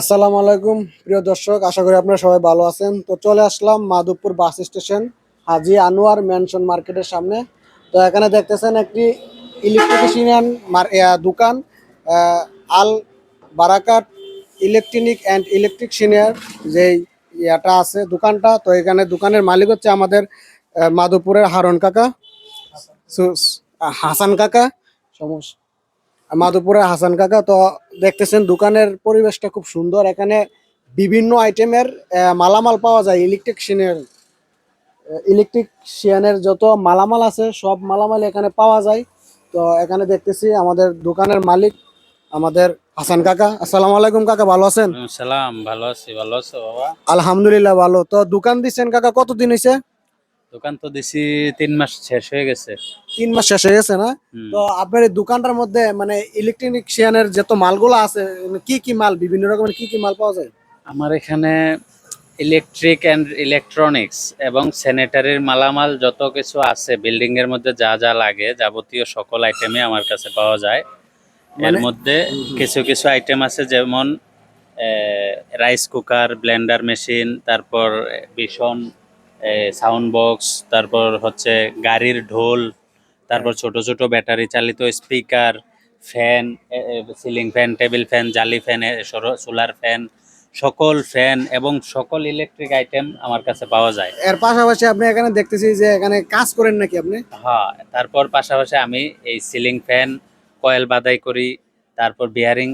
আসসালামু আলাইকুম প্রিয় দর্শক, আশা করি আপনারা সবাই ভালো আছেন। তো চলে আসলাম মাধবপুর বাস স্টেশন হাজী আনোয়ার ম্যানশন মার্কেটের সামনে। তো এখানে দেখতেছেন একটি ইলেকট্রিশিয়ান দোকান, আল বারাকাত ইলেকট্রনিক অ্যান্ড ইলেকট্রিশিয়ানের যেই ইয়াটা আছে দোকানটা। তো এখানে দোকানের মালিক হচ্ছে আমাদের মাধবপুরের হারুন কাকা, হাসান কাকা, সমস্যা মাধবপুরের হাসান কাকা। তো দেখতেছেন দোকানের পরিবেশটা খুব সুন্দর। এখানে বিভিন্ন আইটেমের মালামাল পাওয়া যায়। ইলেকট্রিশিয়ানের যত মালামাল আছে সব মালামাল এখানে পাওয়া যায়। তো এখানে দেখতেছি আমাদের দোকানের মালিক আমাদের হাসান কাকা। আসসালামু আলাইকুম কাকা, ভালো আছেন? সালাম, ভালো আছি। ভালো আছো বাবা? আলহামদুলিল্লাহ ভালো। তো দোকান দিচ্ছেন কাকা কতদিন হয়েছে? দোকান তো দিছি 3 মাস শেষ হয়ে গেছে। 3 মাস শেষ হয়ে গেছে না? হুম। তো আপনার এই দোকানটার মধ্যে মানে ইলেকট্রিশিয়ানের যত মালগুলো আছে, কি কি মাল, বিভিন্ন রকমের কি কি মাল পাওয়া যায়? আমার এখানে ইলেকট্রিক অ্যান্ড ইলেকট্রনিক্স এবং স্যানিটারির মালামাল যত কিছু আছে, বিল্ডিং এর মধ্যে যা যা লাগে যাবতীয় সকল আইটেমই আমার কাছে পাওয়া যায়। এর মানে মধ্যে কিছু কিছু আইটেম আছে, যেমন রাইস কুকার, ব্লেন্ডার মেশিন, তারপর ভীষণ সাউন্ড বক্স, তারপর হচ্ছে গাড়ির ঢোল, তারপর ছোট ছোট ব্যাটারি চালিত speaker, fan, ceiling fan, table fan, জালি ফ্যান, সোলার ফ্যান, সকল ফ্যান এবং সকল ইলেকট্রিক আইটেম আমার কাছে পাওয়া যায়। এর পাশাপাশি আপনি এখানে দেখতেছি যে এখানে কাজ করেন নাকি আপনি? হ্যাঁ, তারপর পাশাপাশি আমি এই সিলিং ফ্যান কয়েল বাদাই করি, তারপর বিয়ারিং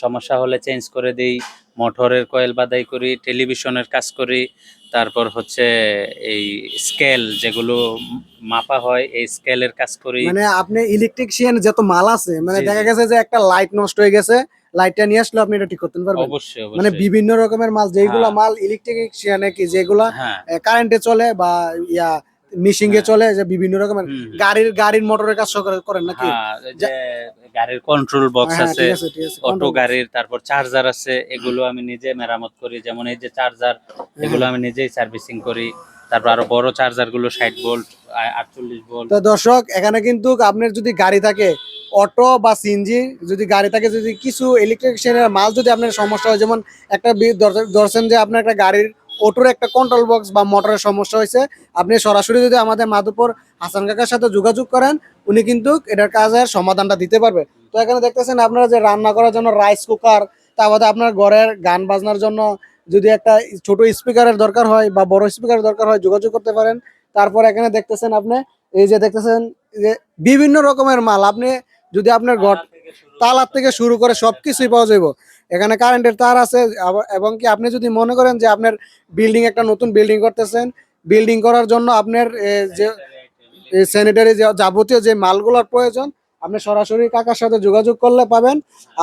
সমস্যা হলে চেঞ্জ করে দিই, মোটরের কয়েল বাদাই করি, টেলিভিশনের কাজ করি, তারপর হচ্ছে এই স্কেল যেগুলো মাপা হয় এই স্কেলের কাজ করি। মানে আপনি ইলেকট্রিশিয়ান যত মাল আছে, মানে জি দেখা জি, গেছে যে একটা লাইট নষ্ট হয়ে গেছে, লাইটটা নিয়ে আসলে আপনি এটা ঠিক করতে পারবেন। অবশ্যই মানে অবশ্যই। বিভিন্ন রকমের মাল, যেগুলা হ্যাঁ মাল ইলেকট্রিশিয়ানে কি যেগুলা হ্যাঁ কারেন্টে চলে বা ইয়া মিশিংয়ে হ্যাঁ। চলে, যে বিভিন্ন রকমের হুম হুম। গাড়ির মোটরের কাজ করেন নাকি? হ্যাঁ, এই যে যা- গাড়ির কন্ট্রোল বক্স হ্যাঁ আছে, ঠিক আছে ঠিক আছে, অটো কন্ট্রোল বক্স। গাড়ির, তারপর চার্জার আছে, এগুলো আমি নিজে মেরামত করি। যেমন এই যে চার্জার, এগুলো হ্যাঁ। আমি নিজেই সার্ভিসিং করি। তারপর আরো বড় চার্জার গুলো 60 ভোল্ট, 48 ভোল্ট। তো দর্শক, এখানে কিন্তু আপনার যদি গাড়ি থাকে, অটো বা সিএনজি যদি গাড়ি থাকে, যদি কিছু ইলেকট্রিশিয়ানের মাল যদি আপনার সমস্যা হয়, যেমন একটা ধরছেন যে আপনার একটা গাড়ির অটোর একটা কন্ট্রোল বক্স বা মোটরের সমস্যা হয়েছে, আপনি সরাসরি যদি আমাদের মাধবপুর হাসান কাকার সাথে যোগাযোগ করেন, উনি কিন্তু এটার কাজের সমাধানটা দিতে পারবে। তো এখানে দেখতেছেন আপনারা যে রান্না করার জন্য রাইস কুকার, তারপরে আপনার ঘরের গান বাজনার জন্য যদি একটা ছোট স্পিকারের দরকার হয় বা বড় স্পিকারের দরকার হয়, যোগাযোগ করতে পারেন। তারপর এখানে দেখতেছেন আপনি, এই যে দেখতেছেন যে বিভিন্ন রকমের মাল, আপনি যদি আপনার ঘর তালার থেকে শুরু করে সবকিছুই পাওয়া যাবে। এখানে কারেন্টের তার আছে। এবং কি আপনি যদি মনে করেন যে আপনার একটা নতুন বিল্ডিং করতেছেন, বিল্ডিং করার জন্য আপনার যে স্যানিটারি যাবতীয় যে মালগুলোর প্রয়োজন, আপনি সরাসরি কাকার সাথে যোগাযোগ করলে পাবেন।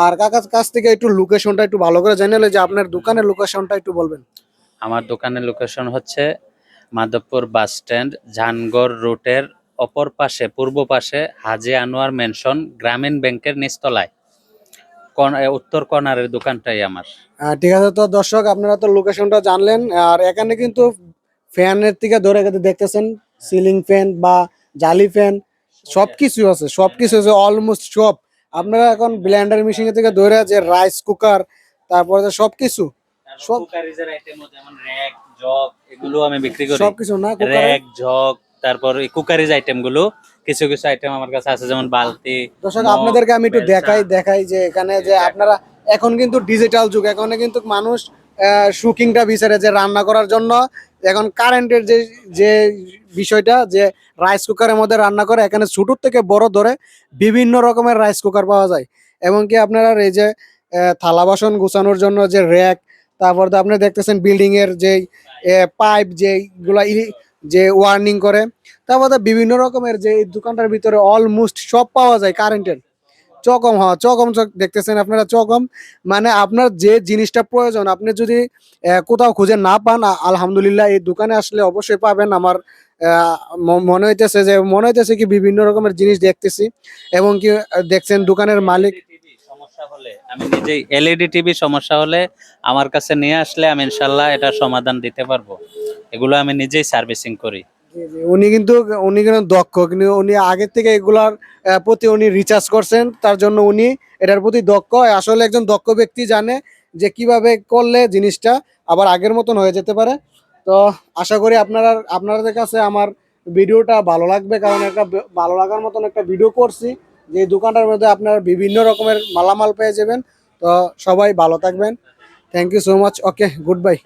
আর কাকার কাছ থেকে একটু লোকেশনটা একটু ভালো করে জানালে, যে আপনার দোকানের লোকেশনটা একটু বলবেন। আমার দোকানের লোকেশন হচ্ছে মাধবপুর বাস স্ট্যান্ড, ঝানগড় রুটের অপর পাশে, পূর্ব পাশে, হাজী আনোয়ার মেনশন গ্রামীণ ব্যাংকের নিচতলায়, উত্তর কর্নারের দোকানটাই আমার। ঠিক আছে। তো দর্শক, আপনারা তো লোকেশনটা জানলেন। আর এখানে কিন্তু ফ্যানের থেকে ধরে দেখতেছেন সিলিং ফ্যান বা জালি ফ্যান সবকিছু আছে, সবকিছু আছে অলমোস্ট সব। আপনারা এখন ব্লেন্ডার মেশিন থেকে ধরে যে রাইস কুকার, তারপরে যে সবকিছু, সব কুকারিজের আইটেমও যেমন র‍্যাক, জগ, এগুলো আমি বিক্রি করি। সবকিছু না কুকারে। র‍্যাক, জগ, তারপর এই কুকারিজ আইটেম গুলো, কিছু কিছু আইটেম আমার কাছে আছে, যেমন বালতি, দর্শক, মগ, আপনাদেরকে আমি একটু বেলচা। দেখাই যে এখানে যে আপনারা, এখন কিন্তু ডিজিটাল যুগ, এখন কিন্তু মানুষ শুকিংটা বিচারে যে রান্না করার জন্য। এখন কারেন্টের যে যে বিষয়টা, যে রাইস কুকারের মধ্যে রান্না করে, এখানে ছোট থেকে বড় ধরে বিভিন্ন রকমের রাইস কুকার পাওয়া যায়। এবং কি আপনারা এই যে থালা বাসন গুছানোর জন্য যে র‍্যাক, তারপর তো আপনি দেখতেছেন বিল্ডিং এর যে পাইপ যেগুলা যে ওয়ার্নিং করে, তারপর তো বিভিন্ন রকমের যে এই দোকানটার ভিতরে অলমোস্ট সব পাওয়া যায় কারেন্টের। চকম, হ্যাঁ চকম দেখতেছেন আপনারা, চকম। মানে আপনার যে জিনিসটা প্রয়োজন, আপনি যদি কোথাও খুঁজে না পান, আলহামদুলিল্লাহ এই দোকানে আসলে অবশ্যই পাবেন। আমার মনে হইতেছে কি বিভিন্ন রকমের জিনিস দেখতেছি। এবং কি দেখছেন দোকানের মালিক। সমস্যা হলে আমি নিজেই, এলইডি টিভি সমস্যা হলে আমার কাছে নিয়ে আসলে আমি ইনশাল্লাহ এটা সমাধান দিতে পারবো। এগুলো আমি নিজেই সার্ভিসিং করি। জি, জি। উনি কিন্তু দক্ষ, কিন্তু উনি আগের থেকে এগুলার প্রতি উনি রিচার্জ করছেন, তার জন্য উনি এটার প্রতি দক্ষ। আসলে একজন দক্ষ ব্যক্তি জানে যে কিভাবে করলে জিনিসটা আবার আগের মতন হয়ে যেতে পারে। তো আশা করি আপনাদের কাছে আমার ভিডিওটা ভালো লাগবে, কারণ একটা ভালো লাগার মতন একটা ভিডিও করছি, যে এই দোকানটার মধ্যে আপনারা বিভিন্ন রকমের মালামাল পেয়ে যাবেন। তো সবাই ভালো থাকবেন। Thank you so much. Okay, good bye.